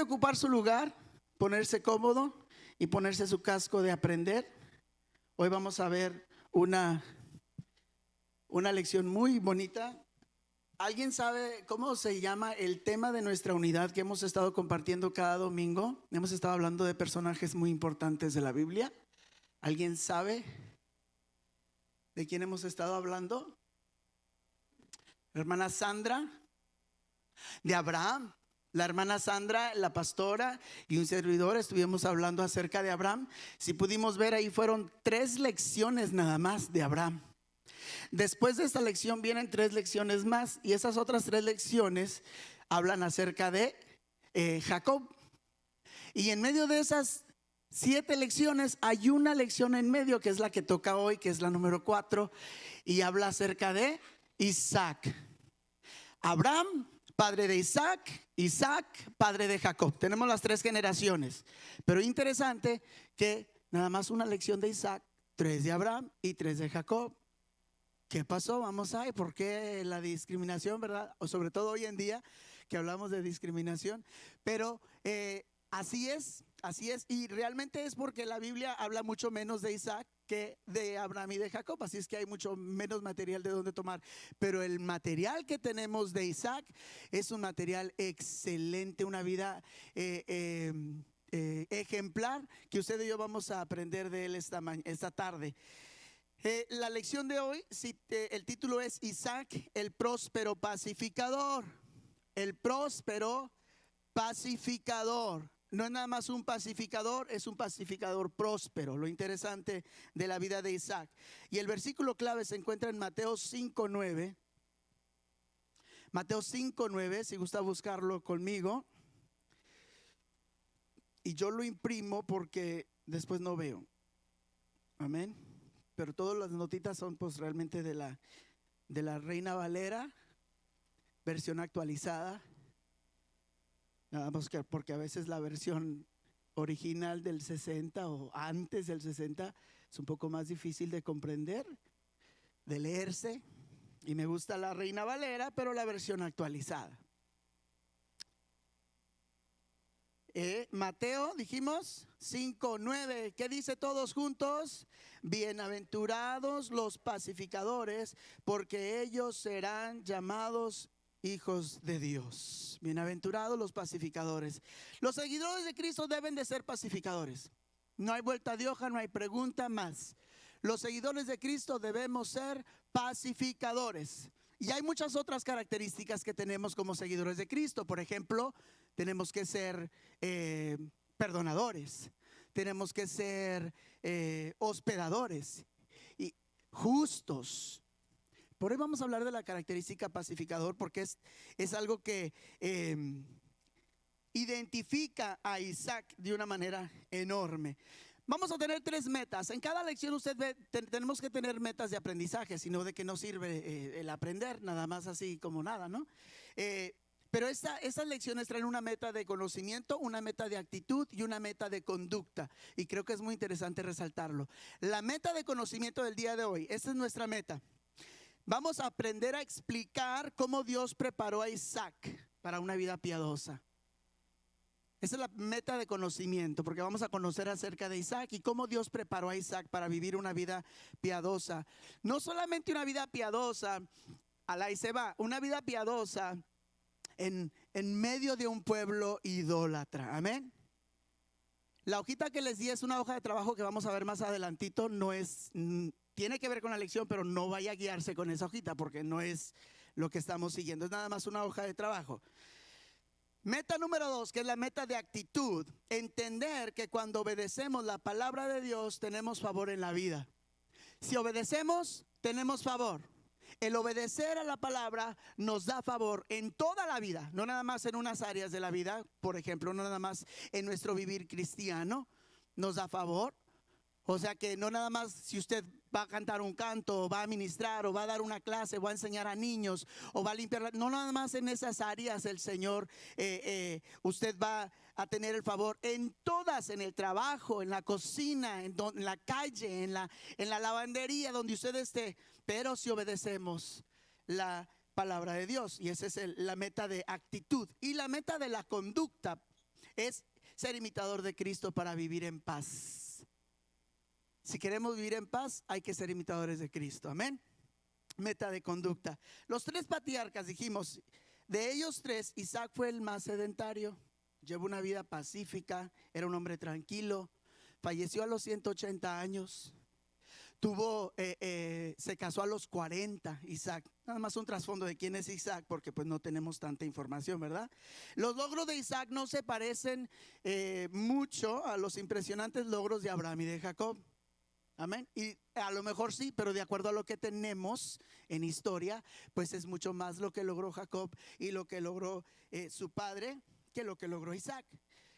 Puede ocupar su lugar, ponerse cómodo y ponerse su casco de aprender. Hoy vamos a ver una lección muy bonita. ¿Alguien sabe cómo se llama el tema de nuestra unidad que hemos estado compartiendo cada domingo? Hemos estado hablando de personajes muy importantes de la Biblia. ¿Alguien sabe de quién hemos estado hablando? La hermana Sandra, de Abraham. La hermana Sandra, la pastora y un servidor estuvimos hablando acerca de Abraham. Si pudimos ver, ahí fueron 3 lecciones nada más de Abraham. Después de esta lección vienen 3 lecciones más, y esas otras 3 lecciones hablan acerca de Jacob. Y en medio de esas 7 lecciones hay una lección en medio que es la que toca hoy, que es la número 4, y habla acerca de Isaac. Abraham, padre de Isaac, Isaac, padre de Jacob. Tenemos las 3 generaciones, pero interesante que nada más una lección de Isaac, 3 de Abraham y 3 de Jacob. ¿Qué pasó? Vamos a ver por qué la discriminación, ¿verdad? O sobre todo hoy en día que hablamos de discriminación. Pero así es. Y realmente es porque la Biblia habla mucho menos de Isaac que de Abraham y de Jacob. Así es que hay mucho menos material de donde tomar. Pero el material que tenemos de Isaac es un material excelente, una vida ejemplar que usted y yo vamos a aprender de él esta tarde. La lección de hoy, el título es Isaac, el próspero pacificador. El próspero pacificador. No es nada más un pacificador, es un pacificador próspero. Lo interesante de la vida de Isaac. Y el versículo clave se encuentra en Mateo 5:9. Mateo 5:9, si gusta buscarlo conmigo. Y yo lo imprimo porque después no veo. Amén. Pero todas las notitas son pues realmente de la Reina Valera, versión actualizada. Nada más que porque a veces la versión original del 60 o antes del 60 es un poco más difícil de comprender, de leerse. Y me gusta la Reina Valera, pero la versión actualizada. Mateo, dijimos 5:9. ¿Qué dice todos juntos? Bienaventurados los pacificadores, porque ellos serán llamados hijos de Dios. Bienaventurados los pacificadores. Los seguidores de Cristo deben de ser pacificadores. No hay vuelta de hoja, no hay pregunta más. Los seguidores de Cristo debemos ser pacificadores. Y hay muchas otras características que tenemos como seguidores de Cristo. Por ejemplo, tenemos que ser perdonadores, tenemos que ser hospedadores y justos. Por hoy vamos a hablar de la característica pacificador, porque es algo que identifica a Isaac de una manera enorme. Vamos a tener 3 metas. En cada lección usted ve, tenemos que tener metas de aprendizaje, sino de que no sirve el aprender nada más así como nada, ¿no? Pero estas lecciones traen una meta de conocimiento, una meta de actitud y una meta de conducta. Y creo que es muy interesante resaltarlo. La meta de conocimiento del día de hoy, esta es nuestra meta. Vamos a aprender a explicar cómo Dios preparó a Isaac para una vida piadosa. Esa es la meta de conocimiento, porque vamos a conocer acerca de Isaac y cómo Dios preparó a Isaac para vivir una vida piadosa. No solamente una vida piadosa, ahí se va, una vida piadosa en medio de un pueblo idólatra. Amén. La hojita que les di es una hoja de trabajo que vamos a ver más adelantito. Tiene que ver con la lección, pero no vaya a guiarse con esa hojita, porque no es lo que estamos siguiendo. Es nada más una hoja de trabajo. Meta número 2, que es la meta de actitud. Entender que cuando obedecemos la palabra de Dios tenemos favor en la vida. Si obedecemos, tenemos favor. El obedecer a la palabra nos da favor en toda la vida, no nada más en unas áreas de la vida. Por ejemplo, no nada más en nuestro vivir cristiano nos da favor. O sea que no nada más si usted va a cantar un canto, o va a ministrar, o va a dar una clase, o va a enseñar a niños, o va a limpiar, no nada más en esas áreas el Señor, usted va a tener el favor en todas, en el trabajo, en la cocina, en la calle, en la lavandería, donde usted esté. Pero si obedecemos la palabra de Dios, y esa es la meta de actitud. Y la meta de la conducta es ser imitador de Cristo para vivir en paz. Si queremos vivir en paz, hay que ser imitadores de Cristo. Amén. Meta de conducta. Los tres patriarcas, dijimos, de ellos tres, Isaac fue el más sedentario. Llevó una vida pacífica, era un hombre tranquilo. Falleció a los 180 años. Se casó a los 40, Isaac. Nada más un trasfondo de quién es Isaac, porque pues no tenemos tanta información, ¿verdad? Los logros de Isaac no se parecen mucho a los impresionantes logros de Abraham y de Jacob. Amén. Y a lo mejor sí, pero de acuerdo a lo que tenemos en historia, pues es mucho más lo que logró Jacob y lo que logró su padre que lo que logró Isaac.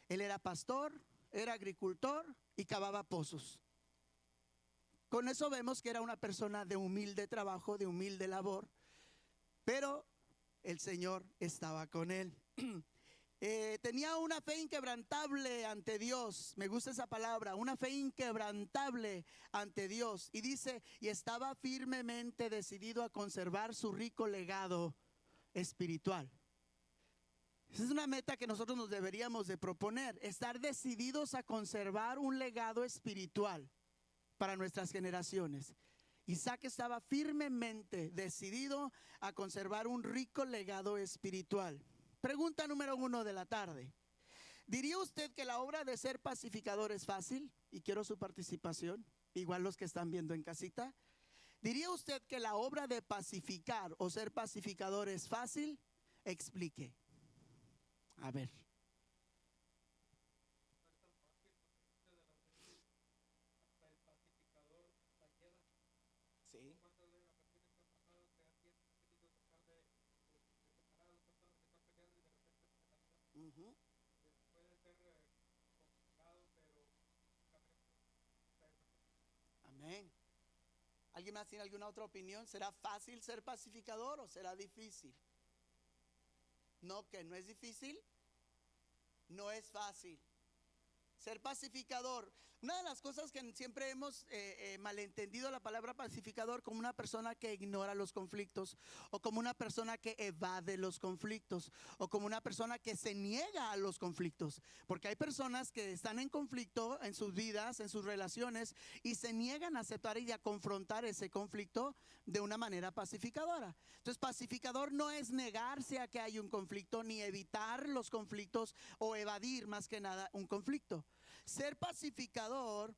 Él era pastor, era agricultor y cavaba pozos. Con eso vemos que era una persona de humilde trabajo, de humilde labor, pero el Señor estaba con él. Tenía una fe inquebrantable ante Dios. Me gusta esa palabra, una fe inquebrantable ante Dios. Y dice, y estaba firmemente decidido a conservar su rico legado espiritual. Esa es una meta que nosotros nos deberíamos de proponer, estar decididos a conservar un legado espiritual para nuestras generaciones. Isaac estaba firmemente decidido a conservar un rico legado espiritual. Pregunta número 1 de la tarde. ¿Diría usted que la obra de ser pacificador es fácil? Y quiero su participación, igual los que están viendo en casita. ¿Diría usted que la obra de pacificar o ser pacificador es fácil? Explique. A ver. Sí. Uh-huh. Amén. ¿Alguien más tiene alguna otra opinión? ¿Será fácil ser pacificador o será difícil? No, que no es difícil, no es fácil. Ser pacificador. Una de las cosas que siempre hemos malentendido la palabra pacificador como una persona que ignora los conflictos, o como una persona que evade los conflictos, o como una persona que se niega a los conflictos. Porque hay personas que están en conflicto en sus vidas, en sus relaciones, y se niegan a aceptar y a confrontar ese conflicto de una manera pacificadora. Entonces, pacificador no es negarse a que hay un conflicto, ni evitar los conflictos o evadir más que nada un conflicto. Ser pacificador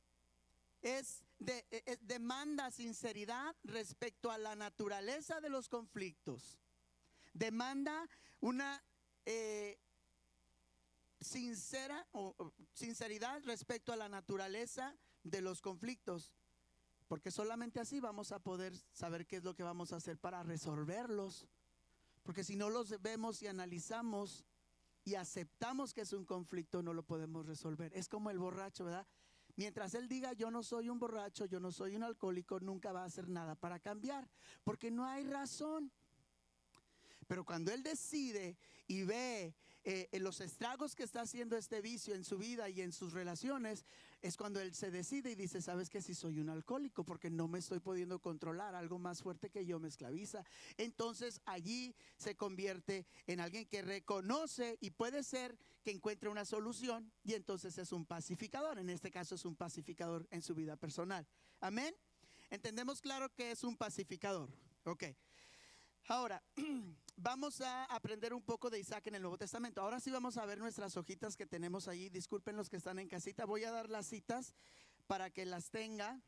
demanda sinceridad respecto a la naturaleza de los conflictos. Demanda una sinceridad respecto a la naturaleza de los conflictos. Porque solamente así vamos a poder saber qué es lo que vamos a hacer para resolverlos. Porque si no los vemos y analizamos y aceptamos que es un conflicto, no lo podemos resolver. Es como el borracho, ¿verdad? Mientras él diga yo no soy un borracho, yo no soy un alcohólico, nunca va a hacer nada para cambiar, porque no hay razón. Pero cuando él decide y ve los estragos que está haciendo este vicio en su vida y en sus relaciones, es cuando él se decide y dice, ¿sabes qué? Si soy un alcohólico, porque no me estoy pudiendo controlar, algo más fuerte que yo me esclaviza. Entonces allí se convierte en alguien que reconoce y puede ser que encuentre una solución, y entonces es un pacificador. En este caso es un pacificador en su vida personal. Amén. Entendemos claro que es un pacificador. Ok. Ahora, vamos a aprender un poco de Isaac en el Nuevo Testamento. Ahora sí vamos a ver nuestras hojitas que tenemos ahí. Disculpen los que están en casita. Voy a dar las citas para que las tenga.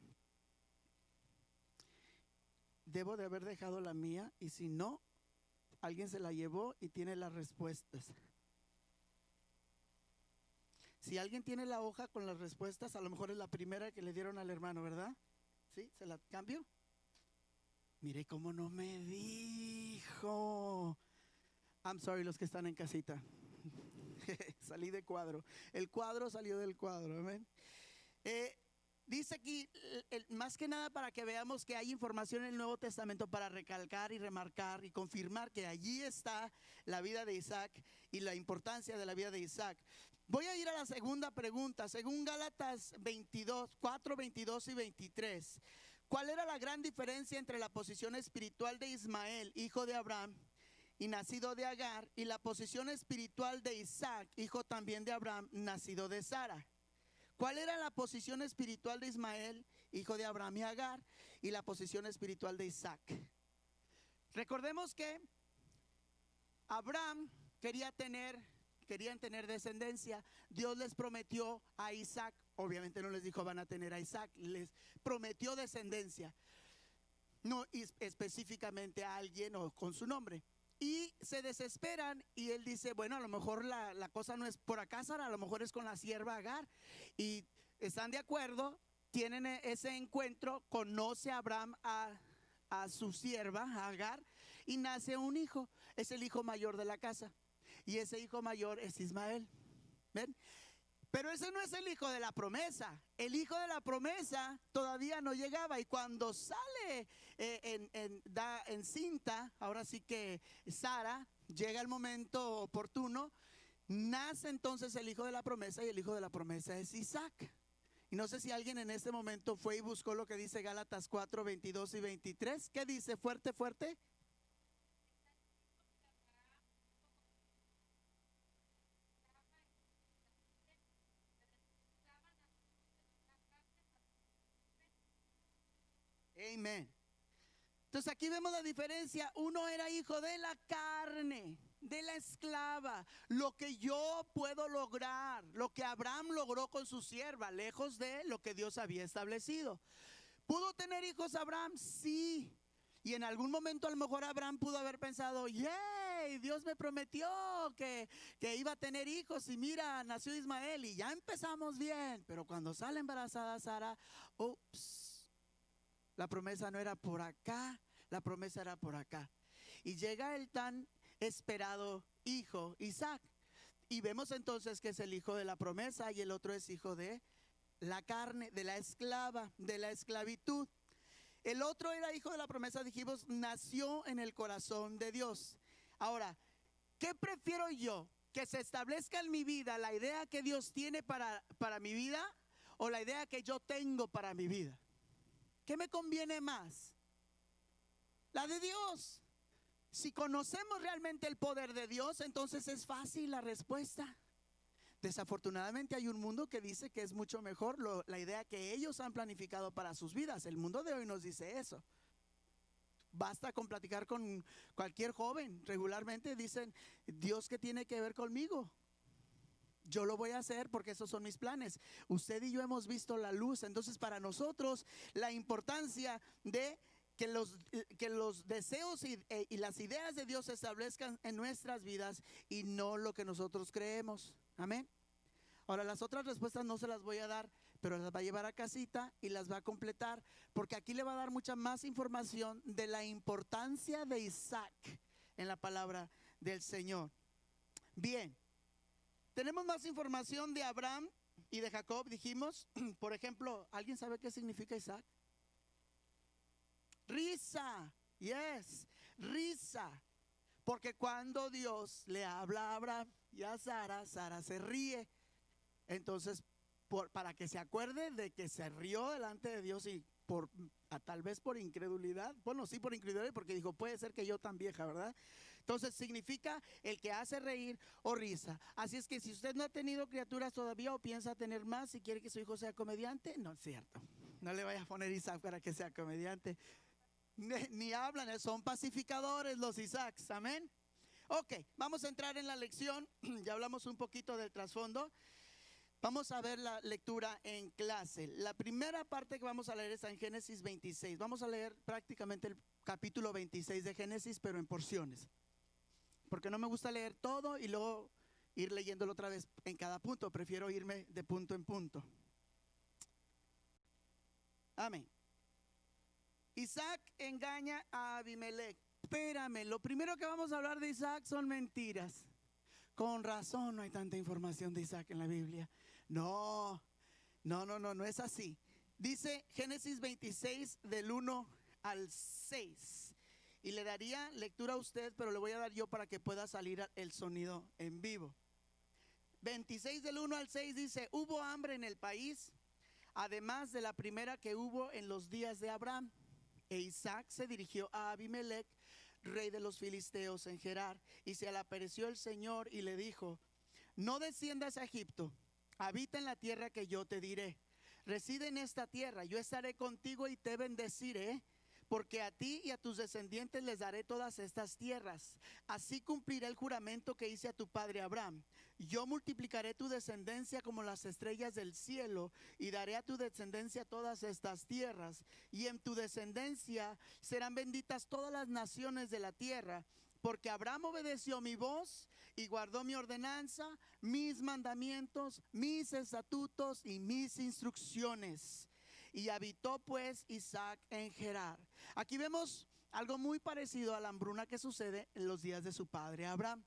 Debo de haber dejado la mía, y si no, alguien se la llevó y tiene las respuestas. Si alguien tiene la hoja con las respuestas, a lo mejor es la primera que le dieron al hermano, ¿verdad? ¿Sí? ¿Se la cambio? Mire cómo no me dijo. I'm sorry, los que están en casita. Salí de cuadro. El cuadro salió del cuadro. Amén. Dice aquí, más que nada para que veamos que hay información en el Nuevo Testamento para recalcar y remarcar y confirmar que allí está la vida de Isaac y la importancia de la vida de Isaac. Voy a ir a la segunda pregunta. Según Gálatas 22, 4, 22 y 23. ¿Cuál era la gran diferencia entre la posición espiritual de Ismael, hijo de Abraham, y nacido de Agar, y la posición espiritual de Isaac, hijo también de Abraham, nacido de Sara. ¿Cuál era la posición espiritual de Ismael, hijo de Abraham y Agar, y la posición espiritual de Isaac? Recordemos que Abraham querían tener descendencia. Dios les prometió a Isaac, obviamente no les dijo van a tener a Isaac, les prometió descendencia, no específicamente a alguien o con su nombre. Y se desesperan y él dice, bueno, a lo mejor la cosa no es por acá, Sara, a lo mejor es con la sierva Agar. Y están de acuerdo, tienen ese encuentro, conoce a Abraham a su sierva Agar y nace un hijo, es el hijo mayor de la casa. Y ese hijo mayor es Ismael. ¿Ven? Pero ese no es el hijo de la promesa. El hijo de la promesa todavía no llegaba. Y cuando sale encinta, ahora sí que Sara, llega el momento oportuno, nace entonces el hijo de la promesa, y el hijo de la promesa es Isaac. Y no sé si alguien en este momento fue y buscó lo que dice Gálatas 4, 22 y 23. ¿Qué dice? Fuerte, fuerte. Amén. Entonces aquí vemos la diferencia. Uno era hijo de la carne, de la esclava, lo que yo puedo lograr, lo que Abraham logró con su sierva, lejos de lo que Dios había establecido. ¿Pudo tener hijos Abraham? Sí. Y en algún momento a lo mejor Abraham pudo haber pensado, yay, Dios me prometió que iba a tener hijos, y mira, nació Ismael y ya empezamos bien. Pero cuando sale embarazada Sara, ups, la promesa no era por acá, la promesa era por acá. Y llega el tan esperado hijo, Isaac. Y vemos entonces que es el hijo de la promesa y el otro es hijo de la carne, de la esclava, de la esclavitud. El otro era hijo de la promesa, dijimos, nació en el corazón de Dios. Ahora, ¿qué prefiero yo? ¿Que se establezca en mi vida la idea que Dios tiene para mi vida, o la idea que yo tengo para mi vida? ¿Qué me conviene más? La de Dios. Si conocemos realmente el poder de Dios, entonces es fácil la respuesta. Desafortunadamente hay un mundo que dice que es mucho mejor la idea que ellos han planificado para sus vidas. El mundo de hoy nos dice eso. Basta con platicar con cualquier joven. Regularmente dicen, Dios, ¿qué tiene que ver conmigo? Yo lo voy a hacer porque esos son mis planes. Usted y yo hemos visto la luz. Entonces para nosotros la importancia de que los deseos y las ideas de Dios se establezcan en nuestras vidas y no lo que nosotros creemos. Amén. Ahora las otras respuestas no se las voy a dar, pero las va a llevar a casita y las va a completar, porque aquí le va a dar mucha más información de la importancia de Isaac en la palabra del Señor. Bien, tenemos más información de Abraham y de Jacob, dijimos. Por ejemplo, ¿alguien sabe qué significa Isaac? Risa, yes, risa. Porque cuando Dios le habla a Abraham y a Sara, Sara se ríe. Entonces, para que se acuerde de que se rió delante de Dios y tal vez por incredulidad. Bueno, sí, por incredulidad, porque dijo, puede ser que yo tan vieja, ¿verdad? Entonces significa el que hace reír o risa. Así es que si usted no ha tenido criaturas todavía o piensa tener más, si quiere que su hijo sea comediante, no es cierto. No le vaya a poner Isaac para que sea comediante. Ni hablan, son pacificadores los Isaacs, amén. Ok, vamos a entrar en la lección. Ya hablamos un poquito del trasfondo. Vamos a ver la lectura en clase. La primera parte que vamos a leer está en Génesis 26. Vamos a leer prácticamente el capítulo 26 de Génesis, pero en porciones. Porque no me gusta leer todo y luego ir leyéndolo otra vez en cada punto. Prefiero irme de punto en punto. Amén. Isaac engaña a Abimelech. Espérame, lo primero que vamos a hablar de Isaac son mentiras. Con razón no hay tanta información de Isaac en la Biblia. No es así. Dice Génesis 26 del 1 al 6. Y le daría lectura a usted, pero le voy a dar yo para que pueda salir el sonido en vivo. 26 del 1 al 6 dice, hubo hambre en el país, además de la primera que hubo en los días de Abraham. E Isaac se dirigió a Abimelech, rey de los filisteos, en Gerar. Y se le apareció el Señor y le dijo: no desciendas a Egipto, habita en la tierra que yo te diré. Reside en esta tierra, yo estaré contigo y te bendeciré, porque a ti y a tus descendientes les daré todas estas tierras. Así cumpliré el juramento que hice a tu padre Abraham. Yo multiplicaré tu descendencia como las estrellas del cielo, y daré a tu descendencia todas estas tierras. Y en tu descendencia serán benditas todas las naciones de la tierra, porque Abraham obedeció mi voz y guardó mi ordenanza, mis mandamientos, mis estatutos y mis instrucciones. Y habitó pues Isaac en Gerar. Aquí vemos algo muy parecido a la hambruna que sucede en los días de su padre Abraham.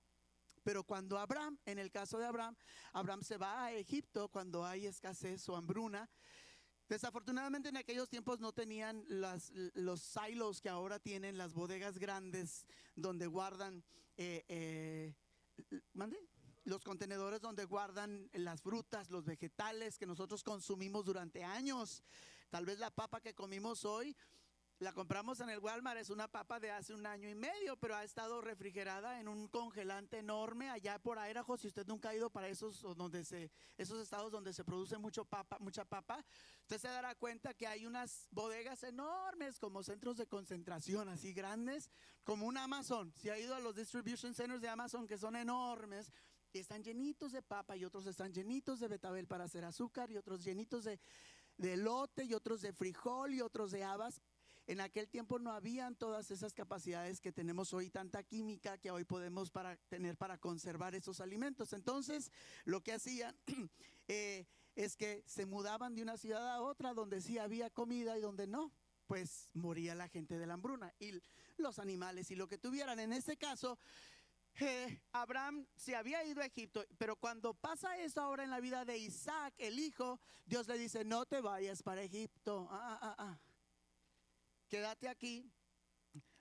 Pero cuando Abraham, en el caso de Abraham, Abraham se va a Egipto cuando hay escasez o hambruna. Desafortunadamente en aquellos tiempos no tenían los silos que ahora tienen, las bodegas grandes donde guardan ¿mande? Los contenedores donde guardan las frutas, los vegetales que nosotros consumimos durante años. Tal vez la papa que comimos hoy la compramos en el Walmart, es una papa de hace 1 año y medio, pero ha estado refrigerada en un congelante enorme allá por Idaho. Si usted nunca ha ido para esos estados donde se produce mucha papa, usted se dará cuenta que hay unas bodegas enormes como centros de concentración, así grandes, como un Amazon. Si ha ido a los distribution centers de Amazon, que son enormes, y están llenitos de papa, y otros están llenitos de betabel para hacer azúcar, y otros llenitos de elote, y otros de frijol, y otros de habas. En aquel tiempo no habían todas esas capacidades que tenemos hoy, tanta química que hoy podemos tener para conservar esos alimentos. Entonces, lo que hacían es que se mudaban de una ciudad a otra donde sí había comida y donde no, pues moría la gente de la hambruna y los animales y lo que tuvieran. En este caso, Abraham se había ido a Egipto, pero cuando pasa eso ahora en la vida de Isaac, el hijo, Dios le dice: no te vayas para Egipto. Quédate aquí,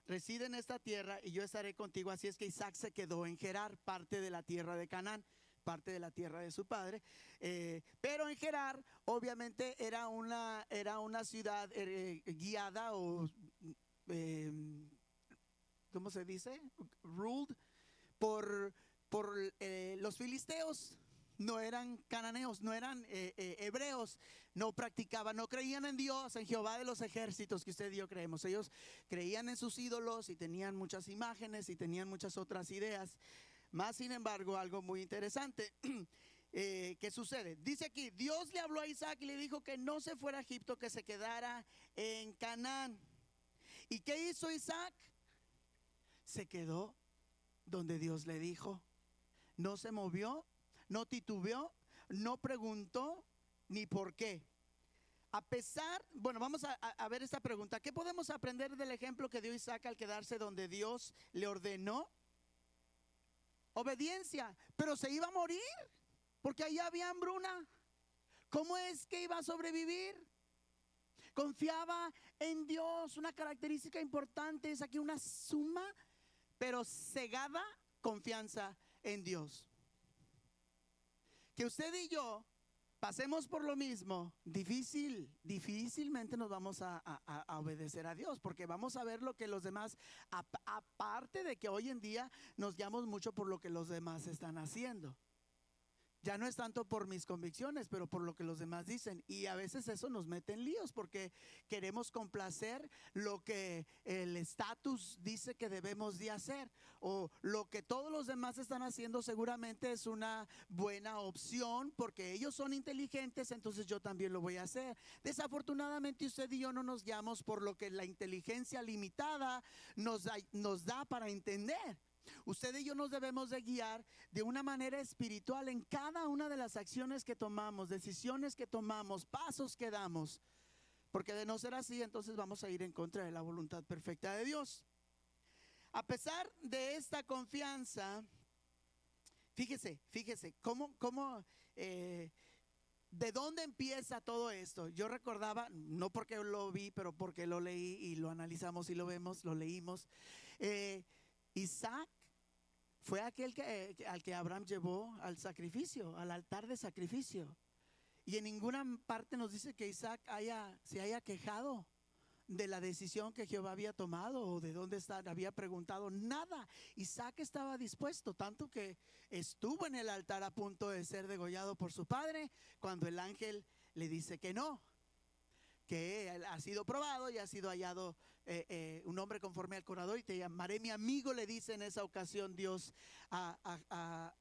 reside en esta tierra y yo estaré contigo. Así es que Isaac se quedó en Gerar, parte de la tierra de Canaán, parte de la tierra de su padre. Pero en Gerar obviamente era una ciudad guiada o ¿cómo se dice? Ruled por los filisteos. No eran cananeos, no eran hebreos, no practicaban, no creían en Dios, en Jehová de los ejércitos que usted y yo creemos. Ellos creían en sus ídolos y tenían muchas imágenes y tenían muchas otras ideas. Más sin embargo, algo muy interesante ¿qué sucede? Dice aquí: Dios le habló a Isaac y le dijo que no se fuera a Egipto, que se quedara en Canaán. ¿Y qué hizo Isaac? Se quedó donde Dios le dijo. No se movió, no titubeó, no preguntó ni por qué. A pesar, bueno, vamos a ver esta pregunta: ¿qué podemos aprender del ejemplo que dio Isaac al quedarse donde Dios le ordenó? Obediencia, pero se iba a morir porque allá había hambruna. ¿Cómo es que iba a sobrevivir? Confiaba en Dios. Una característica importante es aquí una suma pero cegada confianza en Dios. Que usted y yo pasemos por lo mismo, difícilmente nos vamos a obedecer a Dios, porque vamos a ver lo que los demás, aparte de que hoy en día nos guiamos mucho por lo que los demás están haciendo. Ya no es tanto por mis convicciones, pero por lo que los demás dicen. Y a veces eso nos mete en líos porque queremos complacer lo que el estatus dice que debemos de hacer, o lo que todos los demás están haciendo. Seguramente es una buena opción porque ellos son inteligentes, entonces yo también lo voy a hacer. Desafortunadamente usted y yo no nos guiamos por lo que la inteligencia limitada nos da para entender. Usted y yo nos debemos de guiar de una manera espiritual en cada una de las acciones que tomamos, decisiones que tomamos, pasos que damos, porque de no ser así, entonces vamos a ir en contra de la voluntad perfecta de Dios. A pesar de esta confianza, fíjese cómo ¿de dónde empieza todo esto? Yo recordaba, no porque lo vi, pero porque lo leí y lo analizamos y lo vemos, lo leímos. Isaac fue aquel al que Abraham llevó al sacrificio, al altar de sacrificio. Y en ninguna parte nos dice que Isaac se haya quejado de la decisión que Jehová había tomado o de dónde había preguntado, nada. Isaac estaba dispuesto, tanto que estuvo en el altar a punto de ser degollado por su padre, cuando el ángel le dice que no, que él ha sido probado y ha sido hallado un hombre conforme al corazón, y te llamaré mi amigo, le dice en esa ocasión Dios a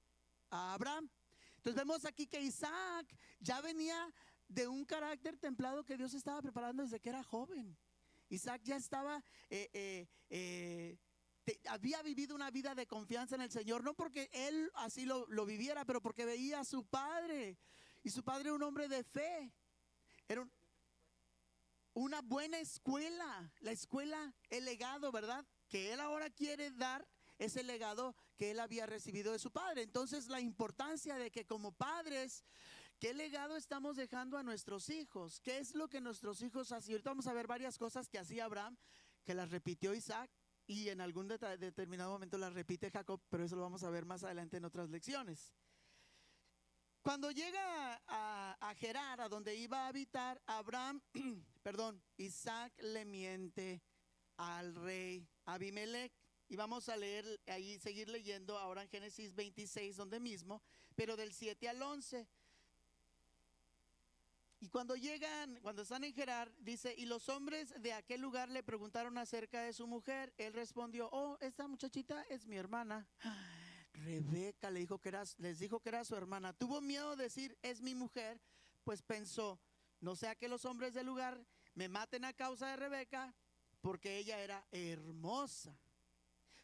Abraham. Entonces vemos aquí que Isaac ya venía de un carácter templado que Dios estaba preparando desde que era joven. Isaac ya estaba, había vivido una vida de confianza en el Señor, no porque él así lo viviera, pero porque veía a su padre, y su padre era un hombre de fe, era una buena escuela, la escuela, el legado, ¿verdad? Que él ahora quiere dar ese legado que él había recibido de su padre. Entonces la importancia de que como padres, ¿qué legado estamos dejando a nuestros hijos? ¿Qué es lo que nuestros hijos hacen? Ahorita vamos a ver varias cosas que hacía Abraham, que las repitió Isaac, y en algún determinado momento las repite Jacob, pero eso lo vamos a ver más adelante en otras lecciones. Cuando llega a Gerar, a donde iba a habitar Abraham, Isaac le miente al rey Abimelech. Y vamos a leer ahí, seguir leyendo ahora en Génesis 26, donde mismo, pero del 7 al 11. Y cuando están en Gerar, dice, y los hombres de aquel lugar le preguntaron acerca de su mujer. Él respondió, oh, esta muchachita es mi hermana. Rebeca les dijo que era su hermana. Tuvo miedo de decir, es mi mujer, pues pensó, no sea que los hombres del lugar me maten a causa de Rebeca, porque ella era hermosa.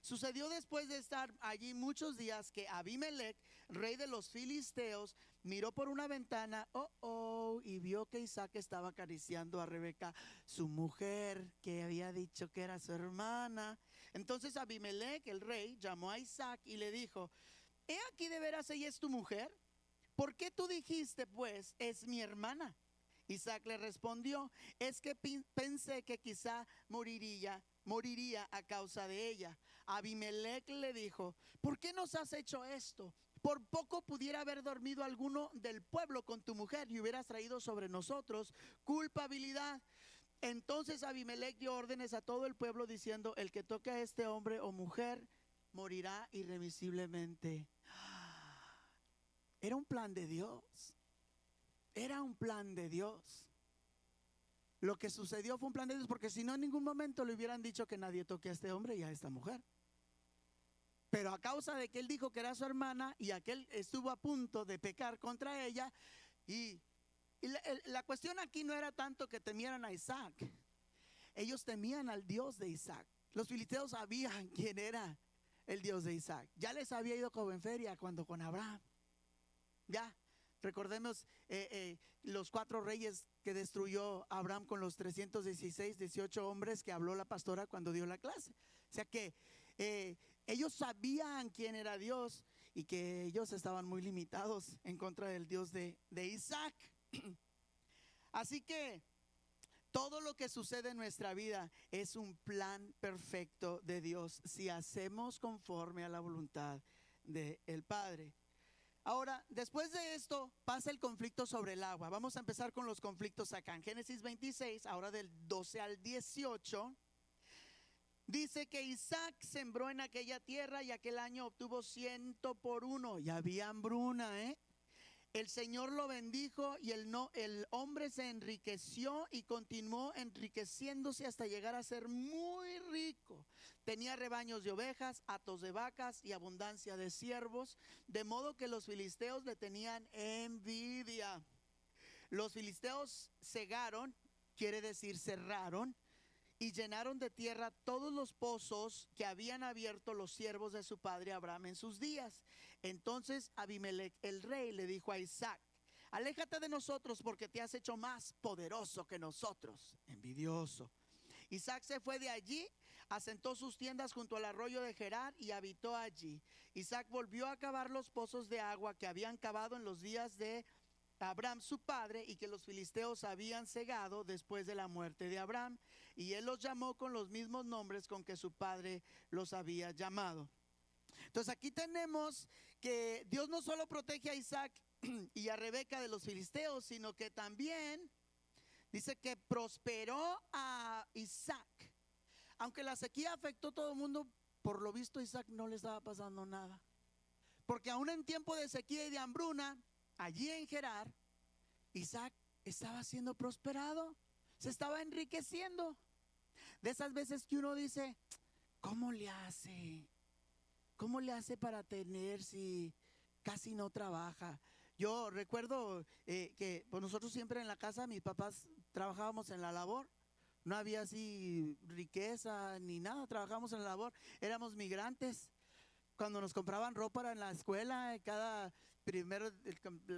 Sucedió después de estar allí muchos días que Abimelech, rey de los filisteos, miró por una ventana, y vio que Isaac estaba acariciando a Rebeca, su mujer, que había dicho que era su hermana. Entonces Abimelech, el rey, llamó a Isaac y le dijo, he aquí de veras ella es tu mujer. ¿Por qué tú dijiste pues, es mi hermana? Isaac le respondió, es que pensé que quizá moriría a causa de ella. Abimelech le dijo, ¿por qué nos has hecho esto? Por poco pudiera haber dormido alguno del pueblo con tu mujer y hubieras traído sobre nosotros culpabilidad. Entonces Abimelech dio órdenes a todo el pueblo diciendo, el que toque a este hombre o mujer morirá irremisiblemente. Era un plan de Dios. Era un plan de Dios. Lo que sucedió fue un plan de Dios, porque si no, en ningún momento le hubieran dicho que nadie toque a este hombre y a esta mujer. Pero a causa de que él dijo que era su hermana y aquel estuvo a punto de pecar contra ella, y la cuestión aquí no era tanto que temieran a Isaac. Ellos temían al Dios de Isaac. Los filisteos sabían quién era el Dios de Isaac. Ya les había ido como en feria cuando con Abraham. Ya. Recordemos los 4 reyes que destruyó Abraham con los 18 hombres que habló la pastora cuando dio la clase. O sea que ellos sabían quién era Dios y que ellos estaban muy limitados en contra del Dios de Isaac. Así que todo lo que sucede en nuestra vida es un plan perfecto de Dios si hacemos conforme a la voluntad del Padre. Ahora, después de esto pasa el conflicto sobre el agua. Vamos a empezar con los conflictos acá en Génesis 26, ahora del 12 al 18. Dice que Isaac sembró en aquella tierra y aquel año obtuvo 100 por 1. Y había hambruna, El Señor lo bendijo y el hombre se enriqueció y continuó enriqueciéndose hasta llegar a ser muy rico. Tenía rebaños de ovejas, hatos de vacas y abundancia de siervos, de modo que los filisteos le tenían envidia. Los filisteos cegaron, quiere decir cerraron, y llenaron de tierra todos los pozos que habían abierto los siervos de su padre Abraham en sus días. Entonces Abimelech el rey le dijo a Isaac, aléjate de nosotros porque te has hecho más poderoso que nosotros. Envidioso. Isaac se fue de allí, asentó sus tiendas junto al arroyo de Gerar y habitó allí. Isaac volvió a cavar los pozos de agua que habían cavado en los días de Abraham su padre y que los filisteos habían cegado después de la muerte de Abraham, y él los llamó con los mismos nombres con que su padre los había llamado. Entonces aquí tenemos que Dios no solo protege a Isaac y a Rebeca de los filisteos, sino que también Dice que prosperó a Isaac. Aunque la sequía afectó a todo el mundo, por lo visto a Isaac no le estaba pasando nada. Porque aún en tiempo de sequía y de hambruna, allí en Gerar, Isaac estaba siendo prosperado, se estaba enriqueciendo. De esas veces que uno dice, ¿cómo le hace? ¿Cómo le hace para tener si casi no trabaja? Yo recuerdo que pues nosotros siempre en la casa, mis papás trabajábamos en la labor. No había así riqueza ni nada, trabajábamos en la labor. Éramos migrantes. Cuando nos compraban ropa en la escuela,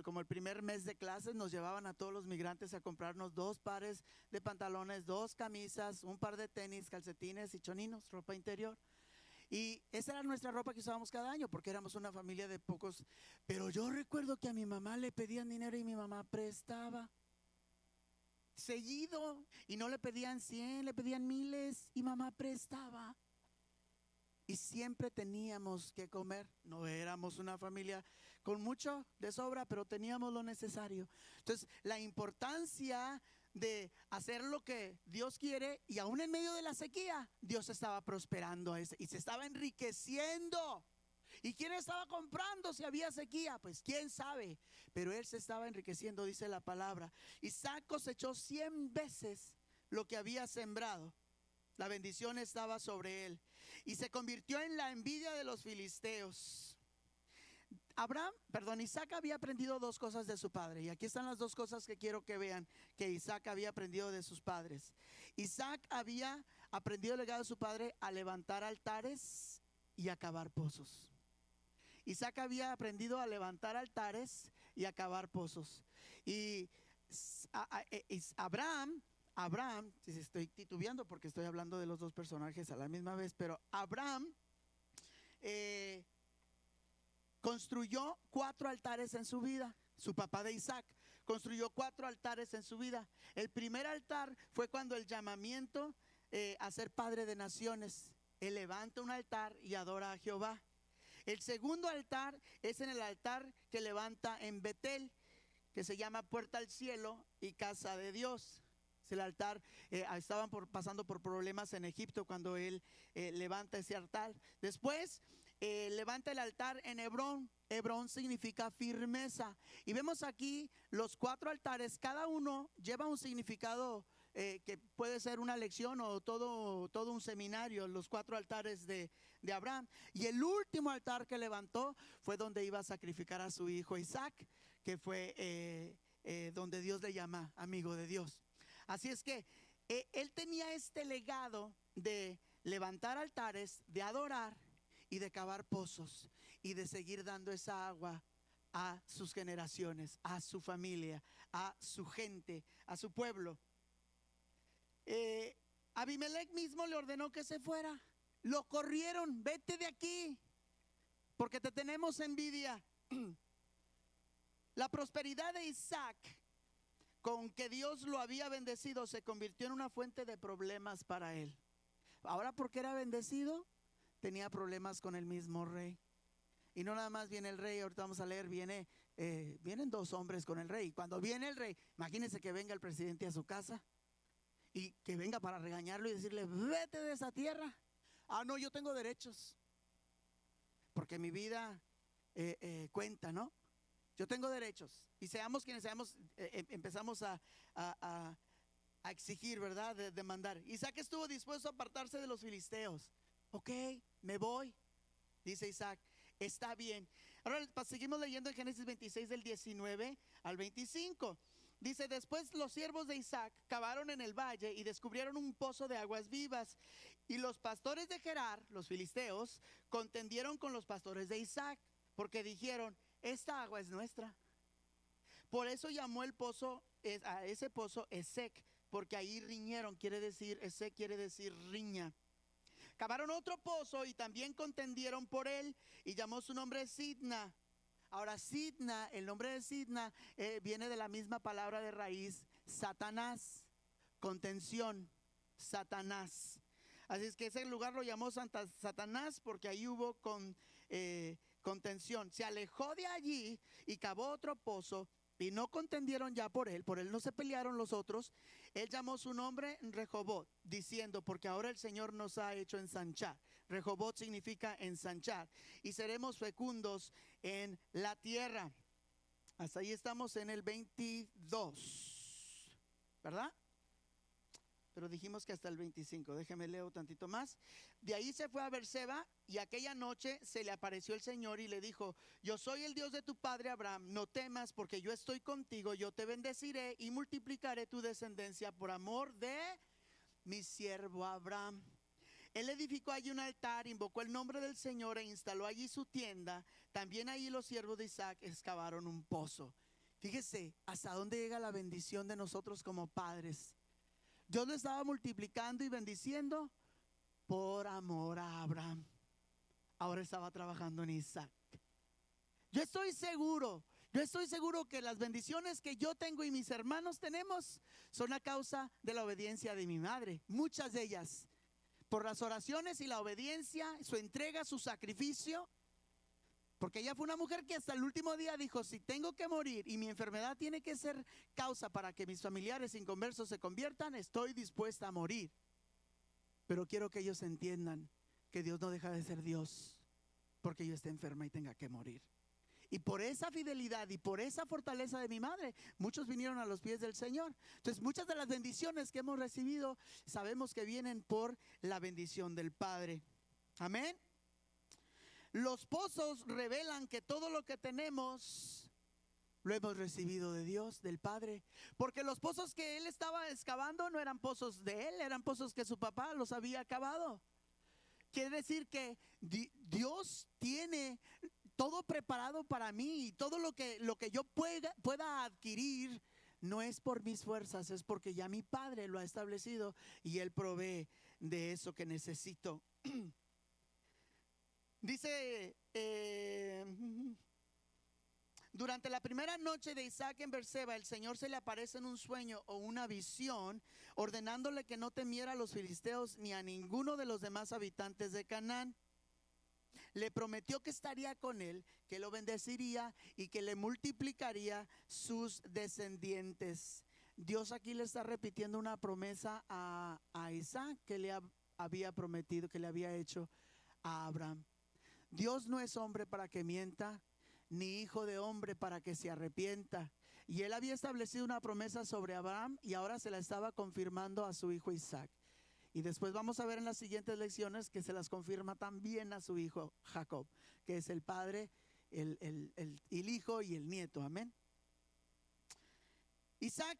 como el primer mes de clases, nos llevaban a todos los migrantes a comprarnos 2 pares de pantalones, 2 camisas, un par de tenis, calcetines y choninos, ropa interior. Y esa era nuestra ropa que usábamos cada año, porque éramos una familia de pocos. Pero yo recuerdo que a mi mamá le pedían dinero y mi mamá prestaba seguido, y no le pedían 100, le pedían miles, y mamá prestaba. Y siempre teníamos que comer. No éramos una familia con mucho de sobra, pero teníamos lo necesario. Entonces, la importancia de hacer lo que Dios quiere, y aún en medio de la sequía, Dios estaba prosperando y se estaba enriqueciendo. ¿Y quién estaba comprando si había sequía? Pues quién sabe, pero él se estaba enriqueciendo, dice la palabra. Isaac cosechó 100 veces lo que había sembrado. La bendición estaba sobre él y se convirtió en la envidia de los filisteos. Isaac había aprendido 2 cosas de su padre, y aquí están las 2 cosas que quiero que vean que Isaac había aprendido de sus padres. Isaac había aprendido el legado de su padre a levantar altares y a cavar pozos. Isaac había aprendido a levantar altares y a cavar pozos. Y Abraham, si estoy titubeando porque estoy hablando de los 2 personajes a la misma vez, pero Abraham construyó 4 altares en su vida. Su papá de Isaac construyó 4 altares en su vida. El primer altar fue cuando el llamamiento a ser padre de naciones. Él levanta un altar y adora a Jehová. El segundo altar es en el altar que levanta en Betel, que se llama Puerta al Cielo y Casa de Dios. Es el altar, estaban pasando por problemas en Egipto cuando él levanta ese altar. Después levanta el altar en Hebrón. Hebrón significa firmeza. Y vemos aquí los 4 altares, cada uno lleva un significado que puede ser una lección o todo un seminario, los 4 altares de Abraham. Y el último altar que levantó fue donde iba a sacrificar a su hijo Isaac, que fue donde Dios le llama amigo de Dios. Así es que él tenía este legado de levantar altares, de adorar y de cavar pozos y de seguir dando esa agua a sus generaciones, a su familia, a su gente, a su pueblo. Abimelech mismo le ordenó que se fuera. Lo corrieron, vete de aquí, porque te tenemos envidia. La prosperidad de Isaac, con que Dios lo había bendecido, se convirtió en una fuente de problemas para él. Ahora, porque era bendecido, tenía problemas con el mismo rey. Y no nada más viene el rey, ahorita vamos a leer, vienen 2 hombres con el rey. Cuando viene el rey, imagínense que venga el presidente a su casa y que venga para regañarlo y decirle, vete de esa tierra. Ah, no, yo tengo derechos, porque mi vida cuenta, ¿no? Yo tengo derechos. Y seamos quienes seamos, empezamos a exigir, ¿verdad? De demandar. Isaac estuvo dispuesto a apartarse de los filisteos. Ok, me voy, dice Isaac. Está bien. Ahora seguimos leyendo en Génesis 26 del 19 al 25. Dice, después los siervos de Isaac cavaron en el valle y descubrieron un pozo de aguas vivas. Y los pastores de Gerar, los filisteos, contendieron con los pastores de Isaac, porque dijeron, esta agua es nuestra. Por eso llamó a ese pozo Esek, porque ahí riñeron, Esek quiere decir riña. Cavaron otro pozo y también contendieron por él, y llamó su nombre Sidna. Ahora Sidna, el nombre de Sidna viene de la misma palabra de raíz, Satanás, contención, Satanás. Así es que ese lugar lo llamó Satanás porque ahí hubo contención. Se alejó de allí y cavó otro pozo y no contendieron ya por él no se pelearon los otros, él llamó su nombre Rehobot, diciendo, porque ahora el Señor nos ha hecho ensanchar. Rehobot significa ensanchar, y seremos fecundos en la tierra. Hasta ahí estamos en el 22, ¿verdad? Pero dijimos que hasta el 25. Déjeme leo tantito más. De ahí se fue a Berseba, y aquella noche se le apareció el Señor y le dijo: yo soy el Dios de tu padre Abraham, no temas, porque yo estoy contigo, yo te bendeciré y multiplicaré tu descendencia por amor de mi siervo Abraham. Él edificó allí un altar, invocó el nombre del Señor e instaló allí su tienda. También allí los siervos de Isaac excavaron un pozo. Fíjese hasta dónde llega la bendición de nosotros como padres. Dios lo estaba multiplicando y bendiciendo por amor a Abraham. Ahora estaba trabajando en Isaac. Yo estoy seguro que las bendiciones que yo tengo y mis hermanos tenemos son a causa de la obediencia de mi madre. Muchas de ellas, por las oraciones y la obediencia, su entrega, su sacrificio. Porque ella fue una mujer que hasta el último día dijo: si tengo que morir y mi enfermedad tiene que ser causa para que mis familiares inconversos se conviertan, estoy dispuesta a morir. Pero quiero que ellos entiendan que Dios no deja de ser Dios porque yo esté enferma y tenga que morir. Y por esa fidelidad y por esa fortaleza de mi madre, muchos vinieron a los pies del Señor. Entonces, muchas de las bendiciones que hemos recibido sabemos que vienen por la bendición del Padre. Amén. Los pozos revelan que todo lo que tenemos lo hemos recibido de Dios, del Padre. Porque los pozos que él estaba excavando no eran pozos de él, eran pozos que su papá los había cavado. Quiere decir que Dios tiene todo preparado para mí, y todo lo que yo pueda adquirir no es por mis fuerzas, es porque ya mi Padre lo ha establecido y Él provee de eso que necesito. Dice, durante la primera noche de Isaac en Berseba, el Señor se le aparece en un sueño o una visión, ordenándole que no temiera a los filisteos ni a ninguno de los demás habitantes de Canaán. Le prometió que estaría con él, que lo bendeciría y que le multiplicaría sus descendientes. Dios aquí le está repitiendo una promesa a Isaac que le había prometido, que le había hecho a Abraham. Dios no es hombre para que mienta, ni hijo de hombre para que se arrepienta. Y él había establecido una promesa sobre Abraham y ahora se la estaba confirmando a su hijo Isaac. Y después vamos a ver en las siguientes lecciones que se las confirma también a su hijo Jacob, que es el padre, el hijo y el nieto. Amén. Isaac,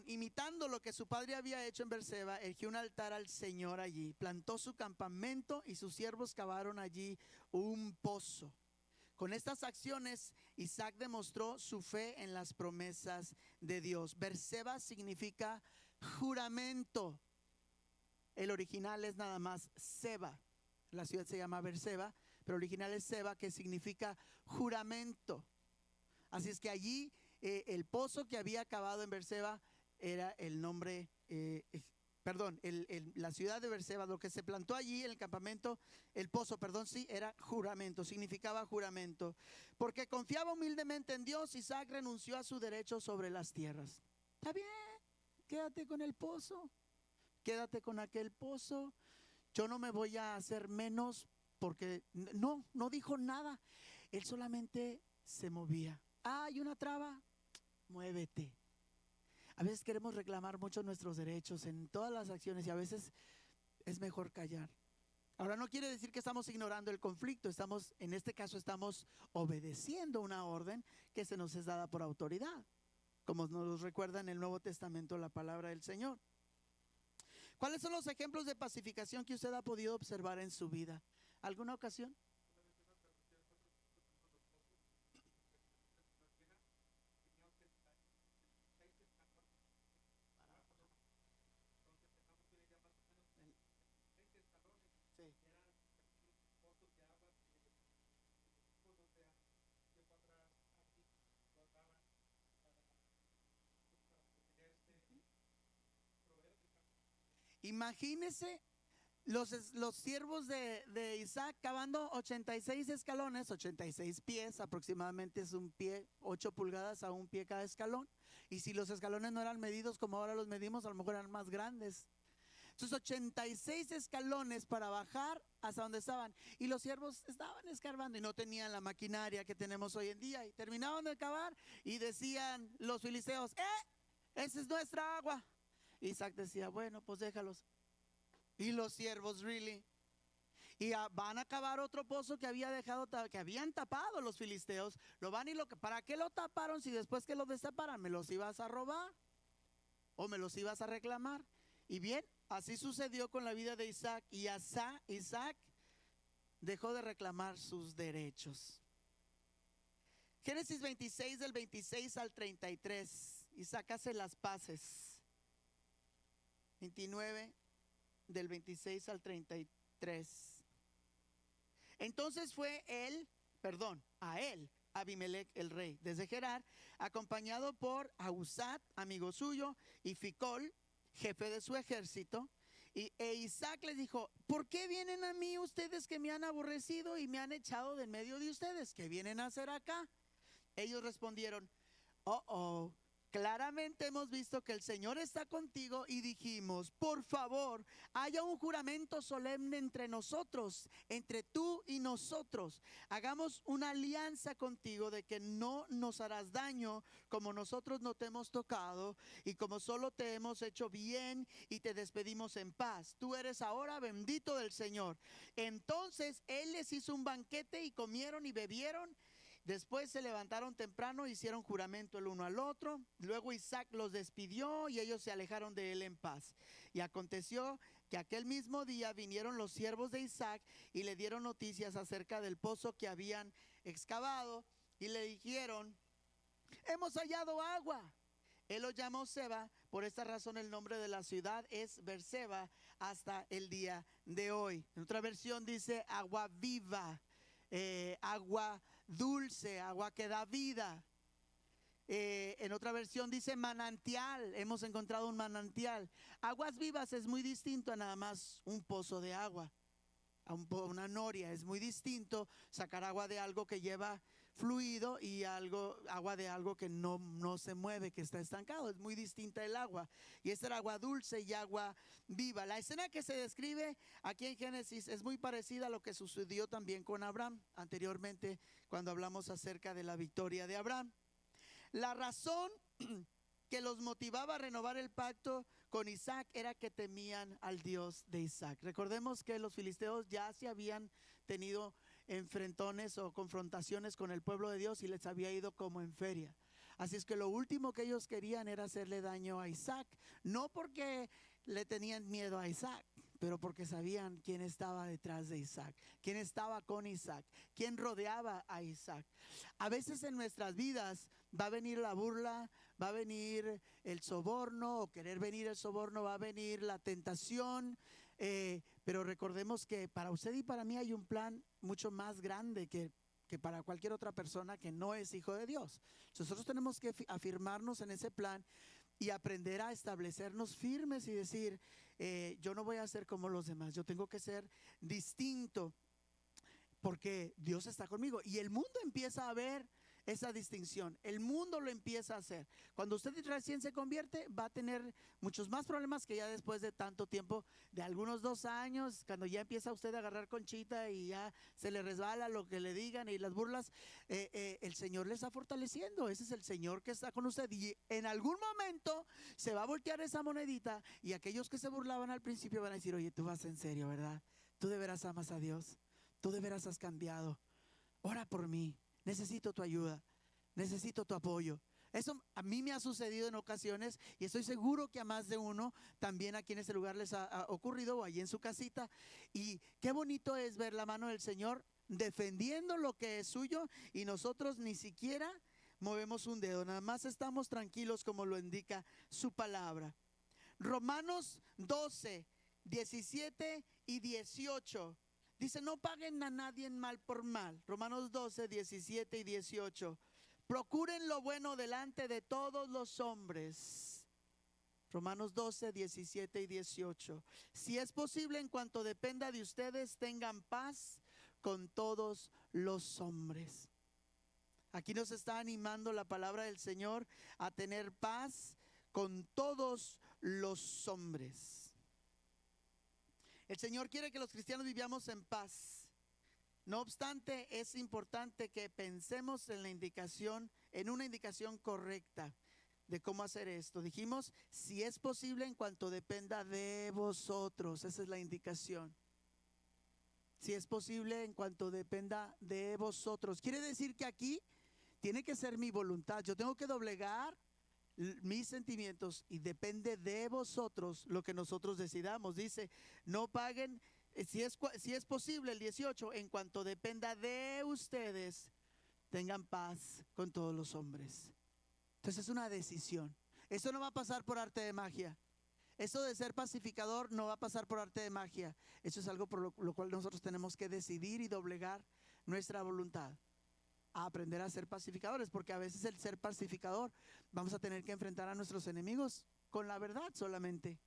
imitando lo que su padre había hecho en Berseba, erigió un altar al Señor allí, plantó su campamento y sus siervos cavaron allí un pozo. Con estas acciones, Isaac demostró su fe en las promesas de Dios. Berseba significa juramento. El original es nada más Seba. La ciudad se llama Berseba, pero el original es Seba, que significa juramento. Así es que allí el pozo que había cavado en Berseba era el nombre, la ciudad de Berseba. Lo que se plantó allí en el campamento, el pozo, era juramento, significaba juramento. Porque confiaba humildemente en Dios, Isaac renunció a su derecho sobre las tierras. Está bien, quédate con el pozo, quédate con aquel pozo. Yo no me voy a hacer menos, porque no dijo nada. Él solamente se movía. Hay una traba, muévete. A veces queremos reclamar mucho nuestros derechos en todas las acciones y a veces es mejor callar. Ahora, no quiere decir que estamos ignorando el conflicto. En este caso estamos obedeciendo una orden que se nos es dada por autoridad, como nos recuerda en el Nuevo Testamento la palabra del Señor. ¿Cuáles son los ejemplos de pacificación que usted ha podido observar en su vida? ¿Alguna ocasión? Sí. Imagínese los siervos de Isaac cavando 86 escalones, 86 pies, aproximadamente es un pie, 8 pulgadas a un pie cada escalón. Y si los escalones no eran medidos como ahora los medimos, a lo mejor eran más grandes. Entonces 86 escalones para bajar hasta donde estaban. Y los siervos estaban escarbando y no tenían la maquinaria que tenemos hoy en día. Y terminaban de cavar y decían los filisteos, esa es nuestra agua. Isaac decía, bueno, pues déjalos. Y los siervos, really. Y van a cavar otro pozo que habían tapado los filisteos. Lo van y ¿para qué lo taparon si después que lo destaparan me los ibas a robar? ¿O me los ibas a reclamar? Y bien, así sucedió con la vida de Isaac. Y Isaac dejó de reclamar sus derechos. Génesis 26 del 26 al 33. Isaac hace las paces. 29 del 26 al 33. Entonces fue a él, Abimelech el rey, desde Gerar, acompañado por Ahuzat, amigo suyo, y Ficol, jefe de su ejército. E Isaac les dijo, ¿por qué vienen a mí ustedes que me han aborrecido y me han echado de en medio de ustedes? ¿Qué vienen a hacer acá? Ellos respondieron, claramente hemos visto que el Señor está contigo y dijimos, por favor, haya un juramento solemne entre nosotros, entre tú y nosotros. Hagamos una alianza contigo de que no nos harás daño como nosotros no te hemos tocado y como solo te hemos hecho bien y te despedimos en paz. Tú eres ahora bendito del Señor. Entonces él les hizo un banquete y comieron y bebieron. Después se levantaron temprano, hicieron juramento el uno al otro. Luego Isaac los despidió y ellos se alejaron de él en paz. Y aconteció que aquel mismo día vinieron los siervos de Isaac y le dieron noticias acerca del pozo que habían excavado y le dijeron, hemos hallado agua. Él lo llamó Seba, por esta razón el nombre de la ciudad es Beerseba hasta el día de hoy. En otra versión dice agua viva, agua dulce, agua que da vida. En otra versión dice manantial, hemos encontrado un manantial. Aguas vivas es muy distinto a nada más un pozo de agua, a una noria. Es muy distinto sacar agua de algo que lleva fluido y agua de algo que no se mueve, que está estancado. Es muy distinta el agua. Y esta era agua dulce y agua viva. La escena que se describe aquí en Génesis es muy parecida a lo que sucedió también con Abraham anteriormente, cuando hablamos acerca de la victoria de Abraham. La razón que los motivaba a renovar el pacto con Isaac era que temían al Dios de Isaac. Recordemos que los filisteos ya se habían tenido enfrentones o confrontaciones con el pueblo de Dios y les había ido como en feria. Así es que lo último que ellos querían era hacerle daño a Isaac, no porque le tenían miedo a Isaac, pero porque sabían quién estaba detrás de Isaac, quién estaba con Isaac, quién rodeaba a Isaac. A veces en nuestras vidas va a venir la burla, va a venir el soborno, o querer venir el soborno, va a venir la tentación, pero recordemos que para usted y para mí hay un plan mucho más grande que para cualquier otra persona que no es hijo de Dios. Nosotros tenemos que afirmarnos en ese plan y aprender a establecernos firmes y decir, yo no voy a ser como los demás, yo tengo que ser distinto porque Dios está conmigo. Y el mundo empieza a ver esa distinción, el mundo lo empieza a hacer. Cuando usted recién se convierte, va a tener muchos más problemas que ya después de tanto tiempo, de algunos 2 años, cuando ya empieza usted a agarrar conchita y ya se le resbala lo que le digan y las burlas. El Señor le está fortaleciendo. Ese es el Señor que está con usted, y en algún momento se va a voltear esa monedita y aquellos que se burlaban al principio van a decir, oye, tú vas en serio, ¿verdad? Tú de veras amas a Dios, tú de veras has cambiado, ora por mí. Necesito tu ayuda, necesito tu apoyo. Eso a mí me ha sucedido en ocasiones y estoy seguro que a más de uno también aquí en este lugar les ha ocurrido, o allí en su casita. Y qué bonito es ver la mano del Señor defendiendo lo que es suyo y nosotros ni siquiera movemos un dedo, nada más estamos tranquilos como lo indica su palabra. Romanos 12, 17 y 18. Dice, no paguen a nadie mal por mal. Romanos 12, 17 y 18. Procuren lo bueno delante de todos los hombres. Romanos 12, 17 y 18. Si es posible, en cuanto dependa de ustedes, tengan paz con todos los hombres. Aquí nos está animando la palabra del Señor a tener paz con todos los hombres. El Señor quiere que los cristianos vivamos en paz. No obstante, es importante que pensemos en una indicación correcta de cómo hacer esto. Dijimos, si es posible, en cuanto dependa de vosotros. Esa es la indicación. Si es posible, en cuanto dependa de vosotros. Quiere decir que aquí tiene que ser mi voluntad. Yo tengo que doblegar mis sentimientos y depende de vosotros lo que nosotros decidamos. Dice, no paguen, si es posible, el 18, en cuanto dependa de ustedes, tengan paz con todos los hombres. Entonces es una decisión. Eso no va a pasar por arte de magia. Eso de ser pacificador no va a pasar por arte de magia. Eso es algo por lo cual nosotros tenemos que decidir y doblegar nuestra voluntad a aprender a ser pacificadores, porque a veces el ser pacificador vamos a tener que enfrentar a nuestros enemigos con la verdad solamente.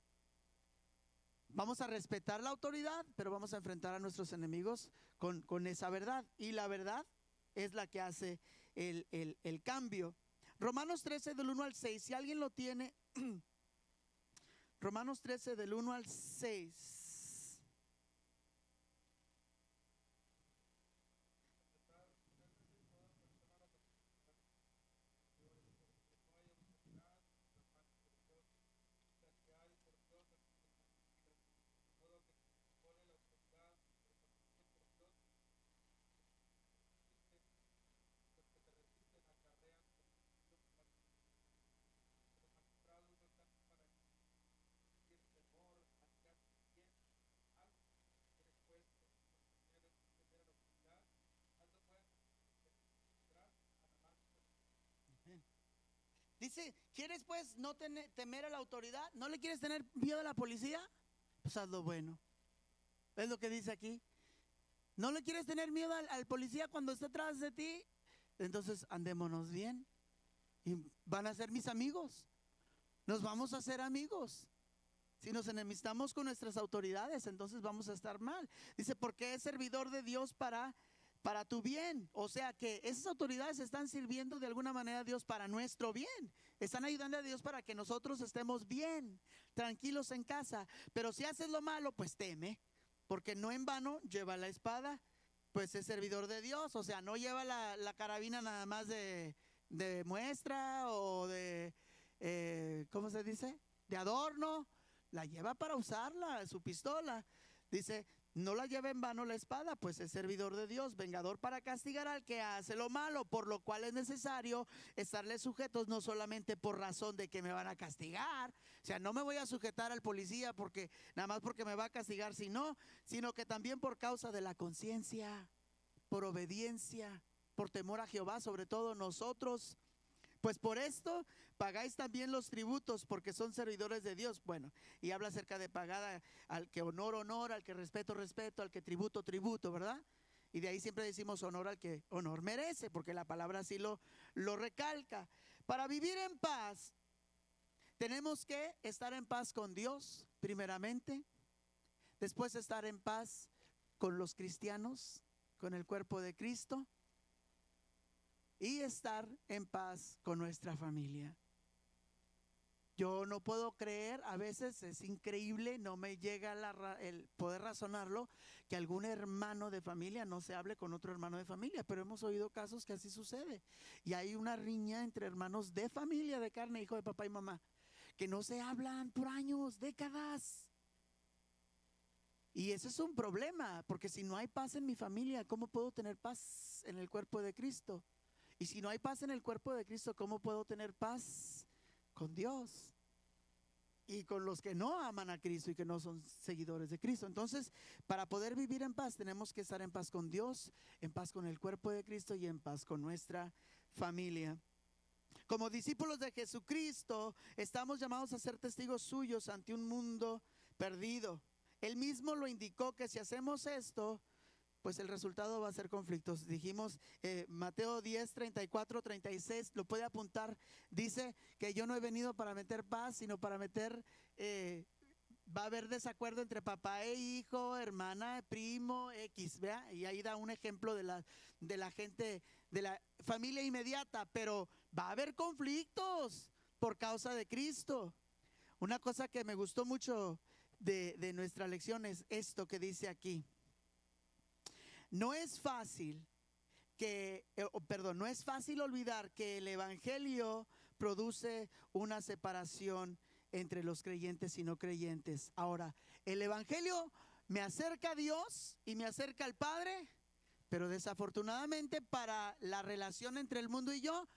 Vamos a respetar la autoridad, pero vamos a enfrentar a nuestros enemigos con esa verdad. Y la verdad es la que hace el cambio. Romanos 13 del 1 al 6, si alguien lo tiene, Romanos 13 del 1 al 6. Dice, ¿quieres pues no temer a la autoridad? ¿No le quieres tener miedo a la policía? Pues haz lo bueno. Es lo que dice aquí. ¿No le quieres tener miedo al policía cuando esté atrás de ti? Entonces andémonos bien. Y van a ser mis amigos. Nos vamos a hacer amigos. Si nos enemistamos con nuestras autoridades, entonces vamos a estar mal. Dice, porque es servidor de Dios para tu bien. O sea que esas autoridades están sirviendo de alguna manera a Dios para nuestro bien. Están ayudando a Dios para que nosotros estemos bien, tranquilos en casa. Pero si haces lo malo, pues teme, porque no en vano lleva la espada, pues es servidor de Dios. O sea, no lleva la carabina nada más de muestra o de, ¿cómo se dice? De adorno. La lleva para usarla, su pistola. Dice, no la lleva en vano la espada, pues es servidor de Dios, vengador para castigar al que hace lo malo, por lo cual es necesario estarle sujetos, no solamente por razón de que me van a castigar. O sea, no me voy a sujetar al policía porque nada más porque me va a castigar, sino que también por causa de la conciencia, por obediencia, por temor a Jehová, sobre todo nosotros. Pues por esto pagáis también los tributos, porque son servidores de Dios. Bueno, y habla acerca de pagar al que honor, al que respeto, al que tributo, ¿verdad? Y de ahí siempre decimos honor al que honor merece, porque la palabra así lo recalca. Para vivir en paz, tenemos que estar en paz con Dios, primeramente. Después estar en paz con los cristianos, con el cuerpo de Cristo. Y estar en paz con nuestra familia. Yo no puedo creer, a veces es increíble, no me llega el poder razonarlo, que algún hermano de familia no se hable con otro hermano de familia, pero hemos oído casos que así sucede. Y hay una riña entre hermanos de familia, de carne, hijo de papá y mamá, que no se hablan por años, décadas. Y ese es un problema, porque si no hay paz en mi familia, ¿cómo puedo tener paz en el cuerpo de Cristo? Y si no hay paz en el cuerpo de Cristo, ¿cómo puedo tener paz con Dios? Y con los que no aman a Cristo y que no son seguidores de Cristo. Entonces, para poder vivir en paz, tenemos que estar en paz con Dios, en paz con el cuerpo de Cristo y en paz con nuestra familia. Como discípulos de Jesucristo, estamos llamados a ser testigos suyos ante un mundo perdido. Él mismo lo indicó que si hacemos esto, pues el resultado va a ser conflictos. Dijimos Mateo 10, 34, 36, lo puede apuntar. Dice que yo no he venido para meter paz, sino para meter, va a haber desacuerdo entre papá e hijo, hermana, primo, X, ¿vea? Y ahí da un ejemplo de la gente, de la familia inmediata, pero va a haber conflictos por causa de Cristo. Una cosa que me gustó mucho de nuestra lección es esto que dice aquí. No es fácil no es fácil olvidar que el evangelio produce una separación entre los creyentes y no creyentes. Ahora, el evangelio me acerca a Dios y me acerca al Padre, pero desafortunadamente para la relación entre el mundo y yo,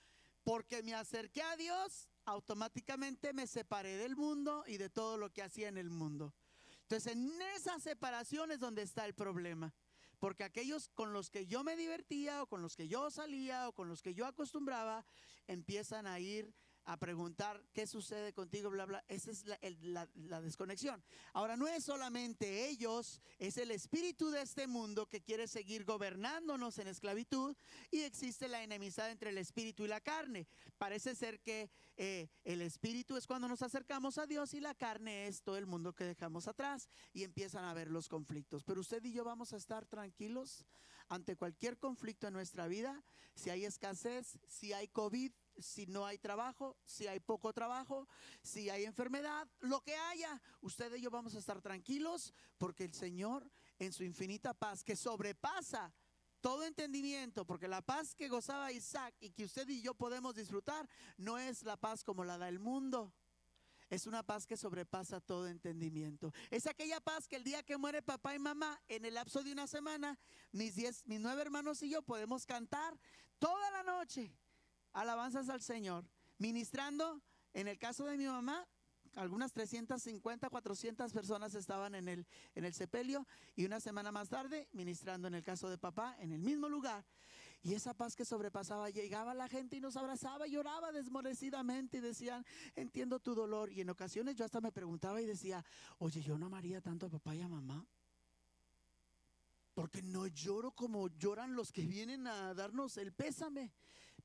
porque me acerqué a Dios, automáticamente me separé del mundo y de todo lo que hacía en el mundo. Entonces, en esa separación es donde está el problema. Porque aquellos con los que yo me divertía, o con los que yo salía, o con los que yo acostumbraba, empiezan a ir a preguntar qué sucede contigo, bla, bla. Esa es la desconexión. Ahora, no es solamente ellos, es el espíritu de este mundo que quiere seguir gobernándonos en esclavitud, y existe la enemistad entre el espíritu y la carne. Parece ser que el espíritu es cuando nos acercamos a Dios y la carne es todo el mundo que dejamos atrás, y empiezan a haber los conflictos. Pero usted y yo vamos a estar tranquilos ante cualquier conflicto en nuestra vida. Si hay escasez, si hay COVID, si no hay trabajo, si hay poco trabajo, si hay enfermedad, lo que haya, usted y yo vamos a estar tranquilos, porque el Señor, en su infinita paz que sobrepasa todo entendimiento, porque la paz que gozaba Isaac y que usted y yo podemos disfrutar, no es la paz como la da el mundo. Es una paz que sobrepasa todo entendimiento. Es aquella paz que el día que muere papá y mamá, en el lapso de una semana, mis 9 hermanos y yo podemos cantar toda la noche alabanzas al Señor, ministrando. En el caso de mi mamá, algunas 350, 400 personas estaban en el sepelio, y una semana más tarde ministrando en el caso de papá en el mismo lugar. Y esa paz que sobrepasaba, llegaba la gente y nos abrazaba, lloraba desmorecidamente y decían: entiendo tu dolor. Y en ocasiones yo hasta me preguntaba y decía: oye, yo no amaría tanto a papá y a mamá, porque no lloro como lloran los que vienen a darnos el pésame.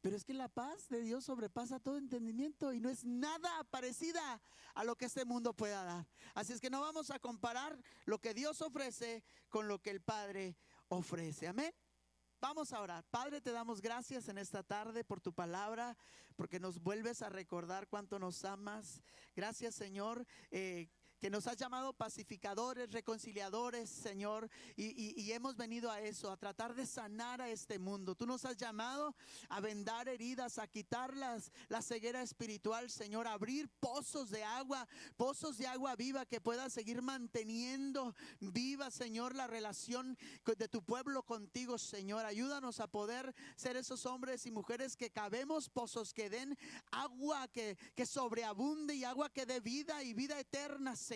Pero es que la paz de Dios sobrepasa todo entendimiento y no es nada parecida a lo que este mundo pueda dar. Así es que no vamos a comparar lo que Dios ofrece con lo que el Padre ofrece. Amén. Vamos a orar. Padre, te damos gracias en esta tarde por tu palabra, porque nos vuelves a recordar cuánto nos amas. Gracias, Señor, que nos has llamado pacificadores, reconciliadores, Señor, y hemos venido a eso, a tratar de sanar a este mundo. Tú nos has llamado a vendar heridas, a quitar la ceguera espiritual, Señor, a abrir pozos de agua viva que pueda seguir manteniendo viva, Señor, la relación de tu pueblo contigo, Señor. Ayúdanos a poder ser esos hombres y mujeres que cavemos pozos que den agua que sobreabunde, y agua que dé vida y vida eterna, Señor.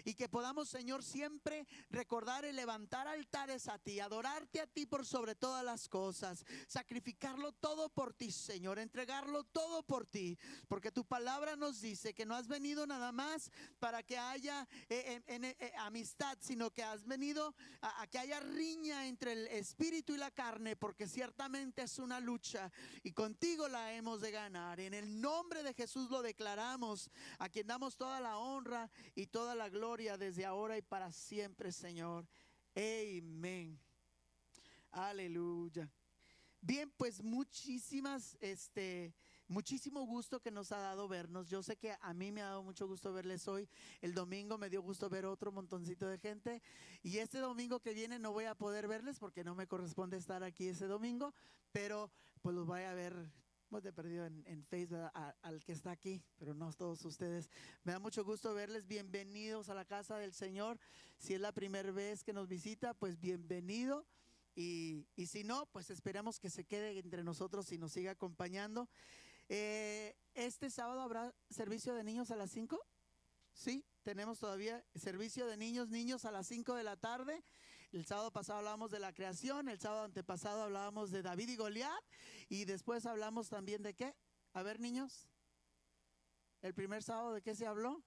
Y que podamos, Señor, siempre recordar y levantar altares a ti, adorarte a ti por sobre todas las cosas, sacrificarlo todo por ti, Señor, entregarlo todo por ti, porque tu palabra nos dice que no has venido nada más para que haya amistad, sino que has venido a que haya riña entre el espíritu y la carne, porque ciertamente es una lucha y contigo la hemos de ganar. En el nombre de Jesús lo declaramos, a quien damos toda la honra y toda la gloria desde ahora y para siempre, Señor. Amén. Aleluya. Bien, pues muchísimo gusto que nos ha dado vernos. Yo sé que a mí me ha dado mucho gusto verles hoy. El domingo me dio gusto ver otro montoncito de gente, y este domingo que viene no voy a poder verles porque no me corresponde estar aquí ese domingo, pero pues los voy a ver pues de perdido en Facebook al que está aquí, pero no todos ustedes. Me da mucho gusto verles. Bienvenidos a la casa del Señor. Si es la primera vez que nos visita, pues bienvenido. Y si no, pues esperamos que se quede entre nosotros y nos siga acompañando. Este sábado habrá servicio de niños a las 5. Sí, tenemos todavía servicio de niños a las 5 de la tarde. El sábado pasado hablábamos de la creación, el sábado antepasado hablábamos de David y Goliat, y después hablamos también de ¿qué? A ver, niños, el primer sábado, ¿de qué se habló?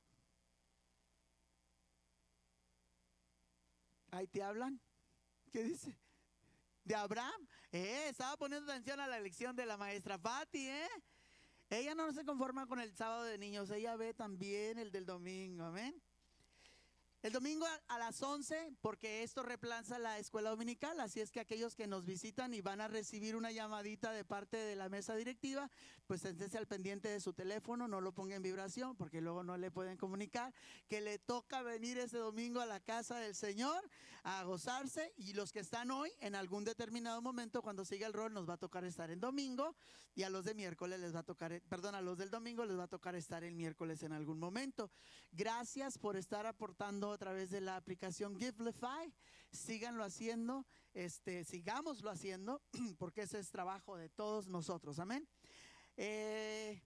Ahí te hablan. ¿Qué dice? de Abraham. Estaba poniendo atención a la lección de la maestra Fati. Ella no se conforma con el sábado de niños, ella ve también el del domingo, amén. El domingo a las 11, porque esto reemplaza la escuela dominical, así es que aquellos que nos visitan y van a recibir una llamadita de parte de la mesa directiva, pues esténse al pendiente de su teléfono, no lo ponga en vibración, porque luego no le pueden comunicar que le toca venir ese domingo a la casa del Señor a gozarse, y los que están hoy, en algún determinado momento, cuando siga el rol, nos va a tocar estar en domingo, y a los de miércoles les va a tocar, a los del domingo les va a tocar estar el miércoles en algún momento. Gracias por estar aportando a través de la aplicación Givelify. Síganlo haciendo, sigámoslo haciendo, porque ese es trabajo de todos nosotros, amén.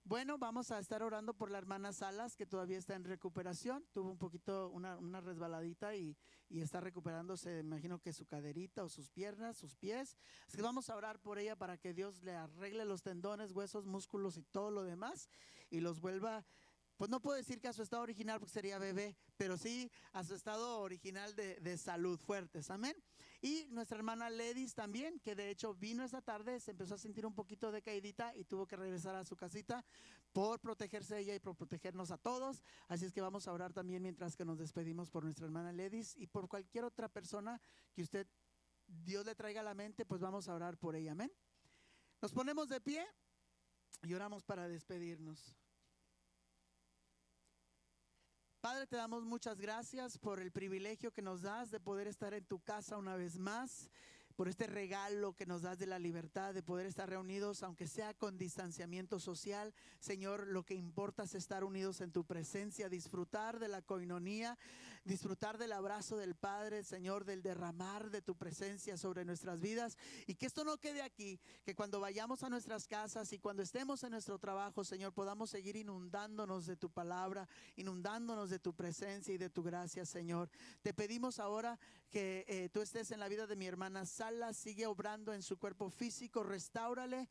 Bueno, vamos a estar orando por la hermana Salas, que todavía está en recuperación. Tuvo un poquito, una resbaladita y está recuperándose, me imagino que su caderita o sus piernas, sus pies. Así que vamos a orar por ella para que Dios le arregle los tendones, huesos, músculos y todo lo demás, y los vuelva, pues no puedo decir que a su estado original porque sería bebé, pero sí a su estado original de salud, fuertes, amén. Y nuestra hermana Ledis también, que de hecho vino esa tarde, se empezó a sentir un poquito decaídita y tuvo que regresar a su casita por protegerse ella y por protegernos a todos. Así es que vamos a orar también mientras que nos despedimos por nuestra hermana Ledis y por cualquier otra persona que Dios le traiga a la mente, pues vamos a orar por ella, amén. Nos ponemos de pie y oramos para despedirnos. Padre, te damos muchas gracias por el privilegio que nos das de poder estar en tu casa una vez más, por este regalo que nos das de la libertad de poder estar reunidos, aunque sea con distanciamiento social. Señor, lo que importa es estar unidos en tu presencia, disfrutar de la coinonía, disfrutar del abrazo del Padre, Señor, del derramar de tu presencia sobre nuestras vidas, y que esto no quede aquí, que cuando vayamos a nuestras casas y cuando estemos en nuestro trabajo, Señor, podamos seguir inundándonos de tu palabra, inundándonos de tu presencia y de tu gracia, Señor. Te pedimos ahora que tú estés en la vida de mi hermana Salas, sigue obrando en su cuerpo físico, restáurale,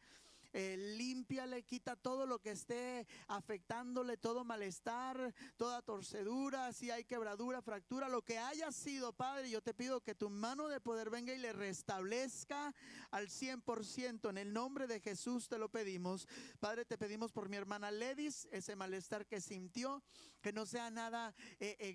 límpiale, quita todo lo que esté afectándole, todo malestar, toda torcedura, si hay quebradura, fractura, lo que haya sido, Padre. Yo te pido que tu mano de poder venga y le restablezca al 100%, en el nombre de Jesús te lo pedimos. Padre, te pedimos por mi hermana Ledis, ese malestar que sintió, que no sea nada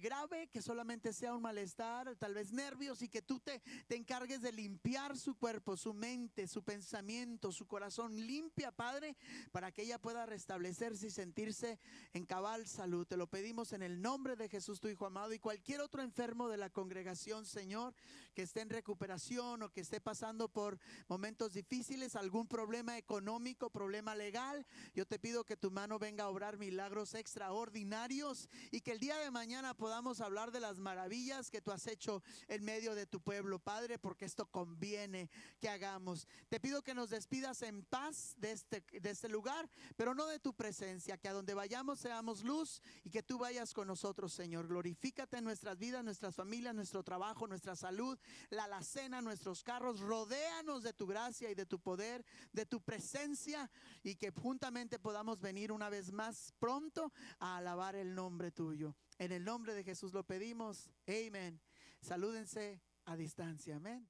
grave, que solamente sea un malestar, tal vez nervios, y que tú te encargues de limpiar su cuerpo, su mente, su pensamiento, su corazón. Limpia, Padre, para que ella pueda restablecerse y sentirse en cabal salud. Te lo pedimos en el nombre de Jesús, tu Hijo amado, y cualquier otro enfermo de la congregación, Señor, que esté en recuperación o que esté pasando por momentos difíciles, algún problema económico, problema legal, yo te pido que tu mano venga a obrar milagros extraordinarios y que el día de mañana podamos hablar de las maravillas que tú has hecho en medio de tu pueblo, Padre, porque esto conviene que hagamos. Te pido que nos despidas en paz de este lugar, pero no de tu presencia, que a donde vayamos seamos luz y que tú vayas con nosotros, Señor. Glorifícate en nuestras vidas, nuestras familias, nuestro trabajo, nuestra salud, la alacena, nuestros carros. Rodéanos de tu gracia y de tu poder, de tu presencia, y que juntamente podamos venir una vez más pronto a alabar el nombre tuyo. En el nombre de Jesús lo pedimos, amén. Salúdense a distancia, amén.